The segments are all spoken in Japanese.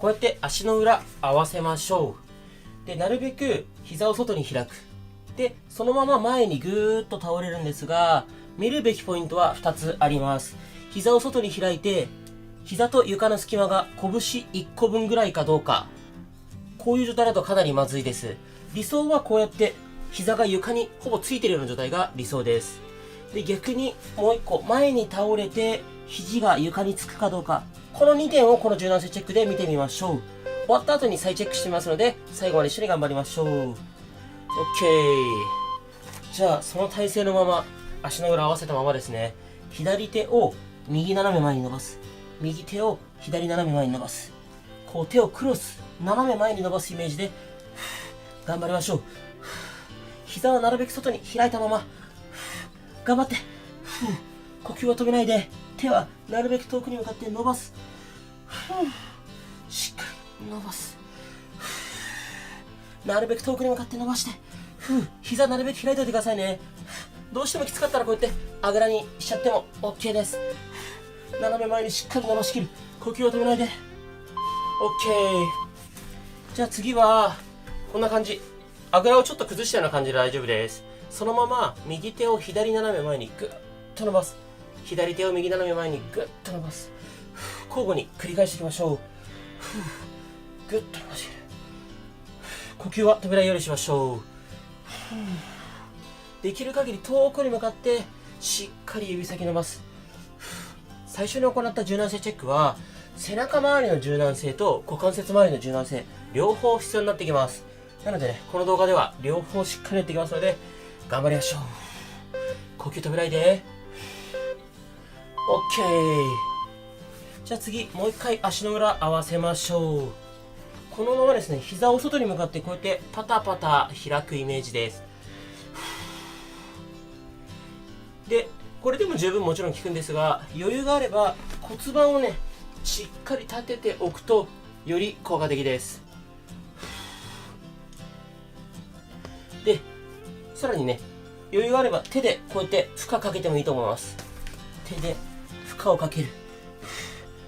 こうやって足の裏合わせましょう。で、なるべく膝を外に開く。で、そのまま前にぐーっと倒れるんですが、見るべきポイントは2つあります。膝を外に開いて、膝と床の隙間が拳1個分ぐらいかどうか。こういう状態だとかなりまずいです。理想はこうやって膝が床にほぼついているような状態が理想です。で、逆にもう1個前に倒れて肘が床につくかどうか。この2点をこの柔軟性チェックで見てみましょう。終わった後に再チェックしてみますので、最後まで一緒に頑張りましょう。OK。じゃあ、その体勢のまま、足の裏合わせたままですね。左手を右斜め前に伸ばす。右手を左斜め前に伸ばす。こう手をクロス、斜め前に伸ばすイメージで、頑張りましょう。膝はなるべく外に開いたまま、頑張って。呼吸は止めないで、手はなるべく遠くに向かって伸ばす。しっかり伸ばす。なるべく遠くに向かって伸ばして。膝なるべく開いておいてくださいね。どうしてもきつかったらこうやってあぐらにしちゃっても OK です。斜め前にしっかり伸ばしきる。呼吸を止めないで。OK。じゃあ次は、こんな感じ。あぐらをちょっと崩したような感じで大丈夫です。そのまま右手を左斜め前にグッと伸ばす。左手を右斜め前にグッと伸ばす。交互に繰り返していきましょう。グッと伸ばしている。呼吸は止めないようにしましょう。できる限り遠くに向かってしっかり指先伸ばす。最初に行った柔軟性チェックは背中周りの柔軟性と股関節周りの柔軟性両方必要になってきます。なのでね、この動画では両方しっかりやっていきますので頑張りましょう。呼吸止めないで。 OK。 じゃあ次もう一回足の裏合わせましょう。このままですね、膝を外に向かってこうやってパタパタ開くイメージです。で、これでも十分もちろん効くんですが、余裕があれば骨盤をね、しっかり立てておくとより効果的です。で、さらにね、余裕があれば手でこうやって負荷かけてもいいと思います。手で負荷をかける。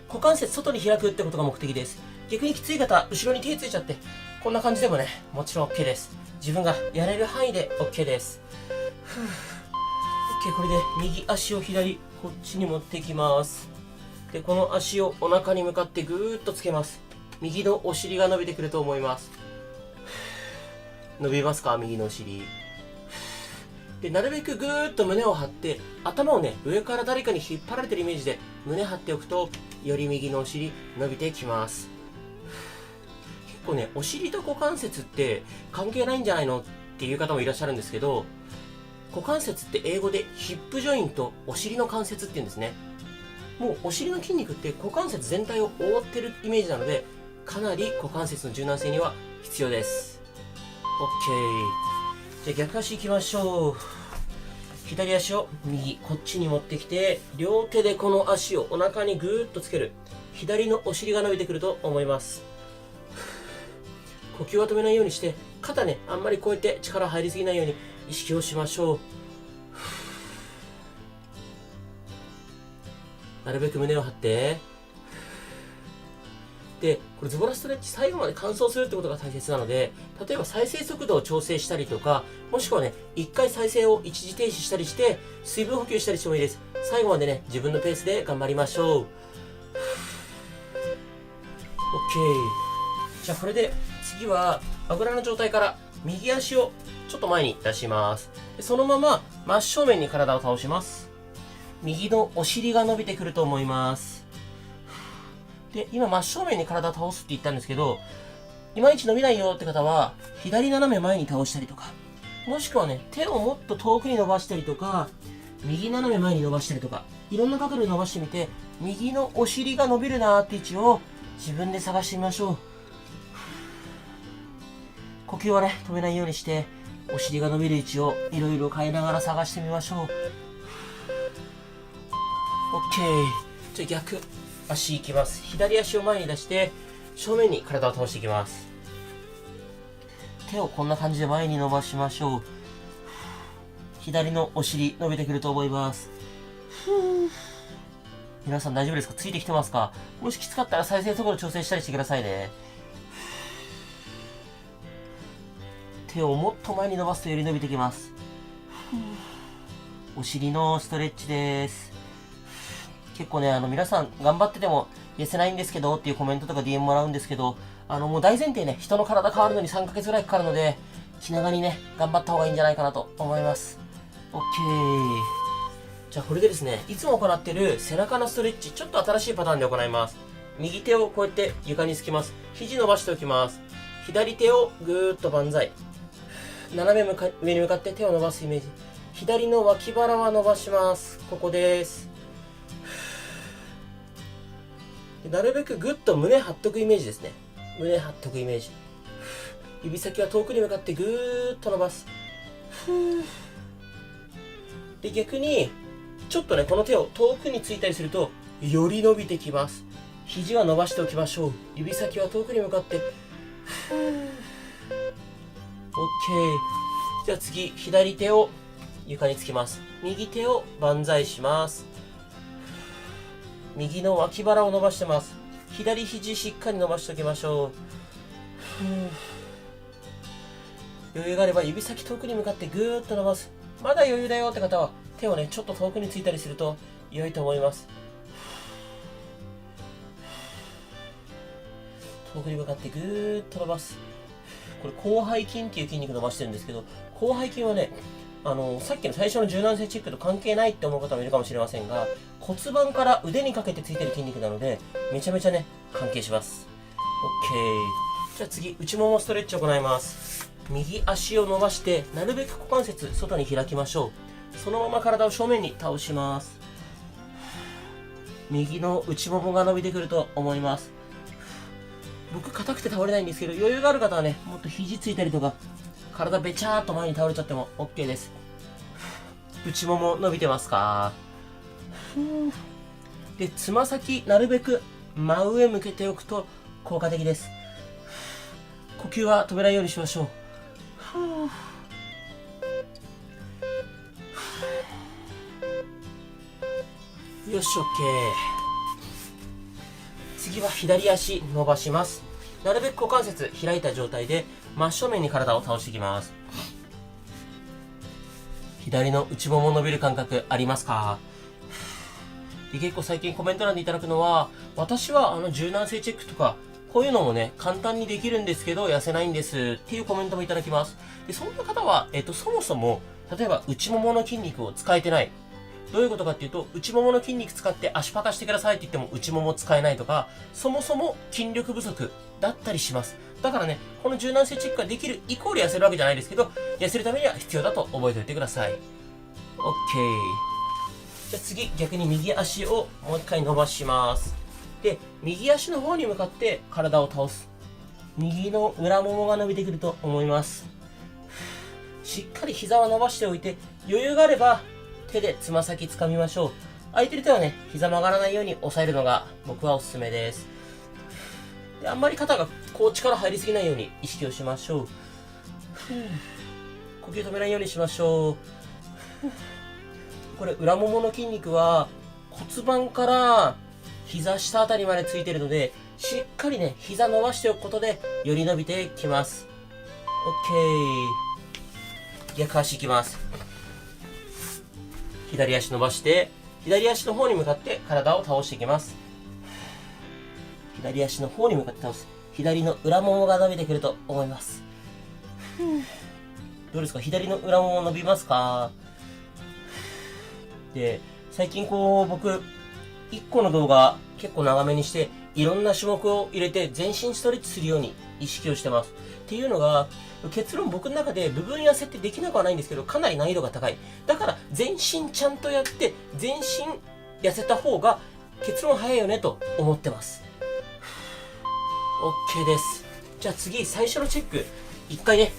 股関節外に開くってことが目的です。逆にきつい方、後ろに手ついちゃってこんな感じでもね、もちろん OK です。自分がやれる範囲で OK です。OK。 これで右足を左こっちに持っていきます。で、この足をお腹に向かってぐーっとつけます。右のお尻が伸びてくると思います。伸びますか？右のお尻で、なるべくぐーっと胸を張って頭をね、上から誰かに引っ張られてるイメージで胸張っておくとより右のお尻伸びてきます。結構ね、お尻と股関節って関係ないんじゃないのっていう方もいらっしゃるんですけど、股関節って英語でヒップジョイント、お尻の関節って言うんですね。もうお尻の筋肉って股関節全体を覆ってるイメージなので、かなり股関節の柔軟性には必要です。 OK。 じゃあ逆足いきましょう。左足を右こっちに持ってきて、両手でこの足をお腹にぐーっとつける。左のお尻が伸びてくると思います。呼吸は止めないようにして、肩ね、あんまりこうやって力入りすぎないように意識をしましょう。なるべく胸を張って。で、これズボラストレッチ最後まで完走するってことが大切なので、例えば再生速度を調整したりとか、もしくはね、一回再生を一時停止したりして、水分補給したりしてもいいです。最後までね、自分のペースで頑張りましょう。OK。じゃあこれで次はあぐらの状態から右足をちょっと前に出します。で、そのまま真正面に体を倒します。右のお尻が伸びてくると思います。で、今真正面に体を倒すって言ったんですけど、いまいち伸びないよって方は左斜め前に倒したりとか、もしくはね、手をもっと遠くに伸ばしたりとか、右斜め前に伸ばしたりとか、いろんな角度で伸ばしてみて、右のお尻が伸びるなーって位置を自分で探してみましょう。呼吸はね、止めないようにして、お尻が伸びる位置をいろいろ変えながら探してみましょう。OK。じゃあ逆足いきます。左足を前に出して正面に体を倒していきます。手をこんな感じで前に伸ばしましょう。左のお尻伸びてくると思います。皆さん大丈夫ですか？ついてきてますか？もしきつかったら再生速度調整したりしてくださいね。手をもっと前に伸ばすとより伸びてきます。お尻のストレッチです。結構ね、皆さん頑張ってても痩せないんですけどっていうコメントとか DM もらうんですけど、もう大前提ね、人の体変わるのに3ヶ月ぐらいかかるので、気長にね、頑張った方がいいんじゃないかなと思います。OK。じゃあこれでですね、いつも行っている背中のストレッチ、ちょっと新しいパターンで行います。右手をこうやって床につきます。肘伸ばしておきます。左手をぐーっと万歳。斜め上に向かって手を伸ばすイメージ。左の脇腹は伸ばします。ここです。なるべくぐっと胸張っとくイメージですね。胸張っとくイメージ。指先は遠くに向かってぐーっと伸ばす。で、逆に、ちょっとね、この手を遠くについたりすると、より伸びてきます。肘は伸ばしておきましょう。指先は遠くに向かって、OK。じゃあ次、左手を床につきます。右手を万歳します。右の脇腹を伸ばしてます。左肘しっかり伸ばしておきましょう。余裕があれば指先遠くに向かってぐーっと伸ばす。まだ余裕だよって方は手をね、ちょっと遠くについたりすると良いと思います。遠くに向かってぐーっと伸ばす。これ広背筋っていう筋肉伸ばしてるんですけど、広背筋はね、さっきの最初の柔軟性チェックと関係ないって思う方もいるかもしれませんが、骨盤から腕にかけてついてる筋肉なので、めちゃめちゃね、関係します。OK。じゃあ次、内ももストレッチを行います。右足を伸ばして、なるべく股関節、外に開きましょう。そのまま体を正面に倒します。右の内ももが伸びてくると思います。僕、硬くて倒れないんですけど、余裕がある方はね、もっと肘ついたりとか、体べちゃーっと前に倒れちゃっても OK です。内もも伸びてますか？で、つま先なるべく真上向けておくと効果的です。呼吸は止めないようにしましょう。よし、OK。次は左足伸ばします。なるべく股関節開いた状態で真正面に体を倒していきます。左の内もも伸びる感覚ありますか？で、結構最近コメント欄でいただくのは、私は柔軟性チェックとかこういうのもね、簡単にできるんですけど痩せないんですっていうコメントもいただきます。で、そんな方は、そもそも例えば内ももの筋肉を使えてない、どういうことかっていうと、内ももの筋肉使って足パカしてくださいって言っても内もも使えないとか、そもそも筋力不足だったりします。だからね、この柔軟性チェックができるイコール痩せるわけじゃないですけど、痩せるためには必要だと覚えておいてください。OK。じゃあ次、逆に右足をもう一回伸ばします。で、右足の方に向かって体を倒す。右の裏ももが伸びてくると思います。しっかり膝は伸ばしておいて、余裕があれば手でつま先掴みましょう。空いてる手はね、膝曲がらないように押さえるのが僕はおすすめです。で、あんまり肩がこう力入りすぎないように意識をしましょう。呼吸止めないようにしましょう。これ裏ももの筋肉は骨盤から膝下あたりまでついてるので、しっかりね、膝伸ばしておくことでより伸びてきます。OK。逆足いきます。左足伸ばして、左足の方に向かって体を倒していきます。左足の方に向かって倒す。左の裏ももが伸びてくると思います。どうですか？左の裏もも伸びますか？で、最近僕、1個の動画結構長めにして、いろんな種目を入れて全身ストレッチするように意識をしてます。っていうのが、結論僕の中で部分痩せってできなくはないんですけど、かなり難易度が高い。だから全身ちゃんとやって、全身痩せた方が結論早いよねと思ってます。OK です。じゃあ次、最初のチェック。一回ね、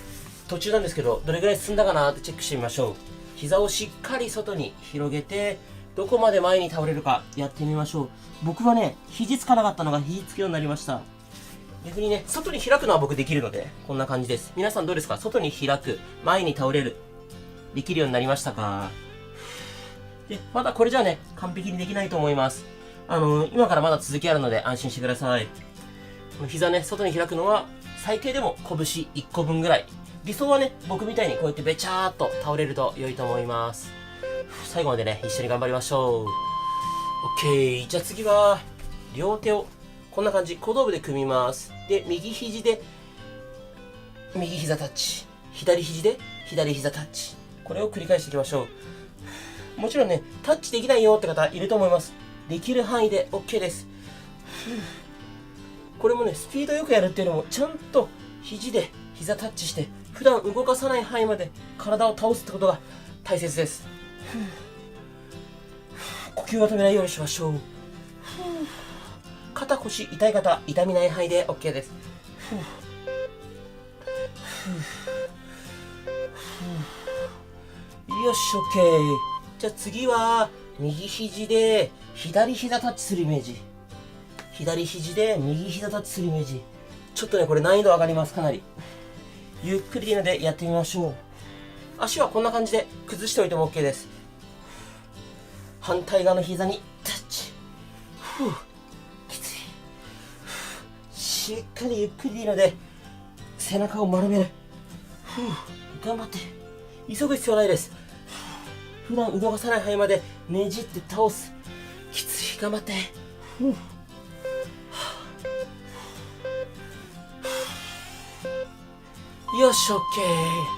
途中なんですけど、どれぐらい進んだかなってチェックしてみましょう。膝をしっかり外に広げて、どこまで前に倒れるかやってみましょう。僕はね、肘つかなかったのが肘つくようになりました。逆にね、外に開くのは僕できるので、こんな感じです。皆さんどうですか？外に開く、前に倒れる、できるようになりましたか？で、まだこれじゃあね、完璧にできないと思います。今からまだ続きあるので安心してください。この膝ね、外に開くのは最低でも拳1個分ぐらい。理想はね、僕みたいにこうやってべちゃーっと倒れると良いと思います。最後までね、一緒に頑張りましょう。OK。じゃあ次は、両手をこんな感じ、小道具で組みます。で、右肘で、右膝タッチ。左肘で、左膝タッチ。これを繰り返していきましょう。もちろんね、タッチできないよって方いると思います。できる範囲で OK です。これもね、スピードよくやるっていうのも、ちゃんと肘で膝タッチして、普段動かさない範囲まで体を倒すってことが大切です。呼吸を止めないようにしましょう。肩腰痛い方、痛みない範囲で OK です。よし OK。じゃあ次は右肘で左膝タッチするイメージ。左肘で右膝タッチするイメージ。ちょっとね、これ難易度上がります。かなりゆっくりでいいのでやってみましょう。足はこんな感じで崩しておいても OK です。反対側の膝にタッチ。きつい。しっかりゆっくりでいいので背中を丸める。頑張って。急ぐ必要ないです。普段動かさない範囲までねじって倒す。きつい。頑張って。よし OK。